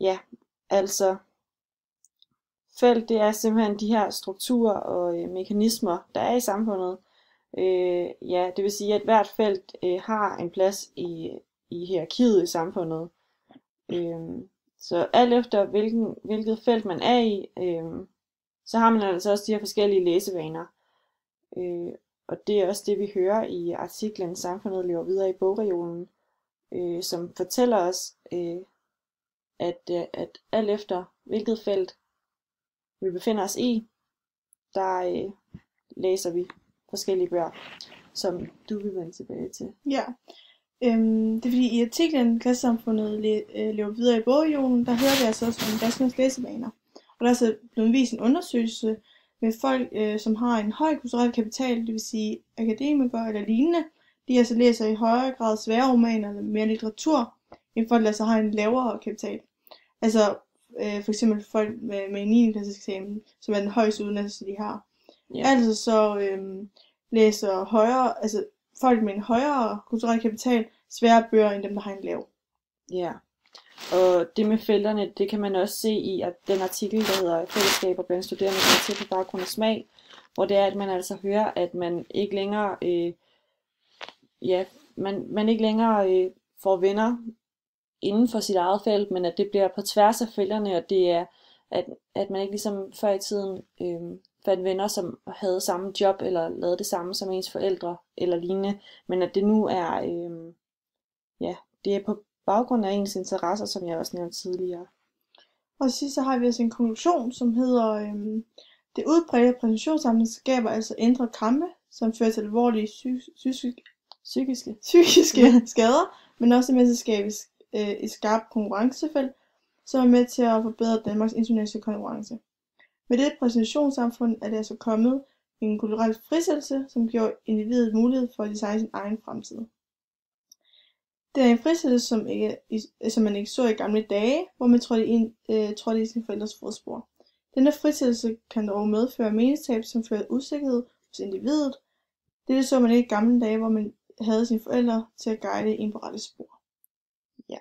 Ja, altså felt, det er simpelthen de her strukturer og mekanismer, der er i samfundet. Ja, det vil sige, at hvert felt har en plads i hierarkiet i samfundet. Øh, så alt efter hvilket felt man er i, så har man altså også de her forskellige læsevaner. Øh, og det er også det, vi hører i artiklen Samfundet lever videre i bogreolen, som fortæller os, at alt efter hvilket felt vi befinder os i, der læser vi forskellige bøger, som du vil vende tilbage til. Ja, det er fordi i artiklen Klassesamfundet lever videre i bogreolen, der hører vi altså også om danskernes læsevaner. Og der er altså blevet vist en undersøgelse med folk, som har en høj kulturel kapital, det vil sige akademikere eller lignende. De altså læser i højere grad svære romaner eller mere litteratur, end folk, der altså har en lavere kapital. Altså for eksempel folk med en 9. klasses eksamen, som er den højeste uddannelse, de har. Ja. Altså så læser folk med en højere kulturel kapital svære bøger end dem, der har en lav. Ja, og det med felterne, det kan man også se i at den artikel, der hedder Fællesskaber blandt studerende til på baggrund af smag, hvor det er, at man altså hører, at man ikke længere, man ikke længere får venner inden for sit eget felt, men at det bliver på tværs af felterne, og det er, at man ikke ligesom før i tiden fandt venner, som havde samme job, eller lavede det samme som ens forældre, eller lignende, men at det nu er, det er på baggrund af ens interesser, som jeg også nævnte tidligere. Og sidst så har vi altså en konklusion, som hedder, det udbredte præsentationssamfund skaber altså indre kampe, som fører til alvorlige psykiske skader, men også med til at skabe et skarpt konkurrencefelt, som er med til at forbedre Danmarks internationale konkurrence. Med det præsentationssamfund er det altså kommet en kulturel frisættelse, som giver individet mulighed for at designe sin egen fremtid. Det er en frisættelse, som man ikke så i gamle dage, hvor man trådte i sine forældres fodspor. Denne frisættelse kan dog medføre meningstab, som fører usikkerhed hos individet. Det så man ikke i gamle dage, hvor man havde sine forældre til at guide en på rette spor. Ja.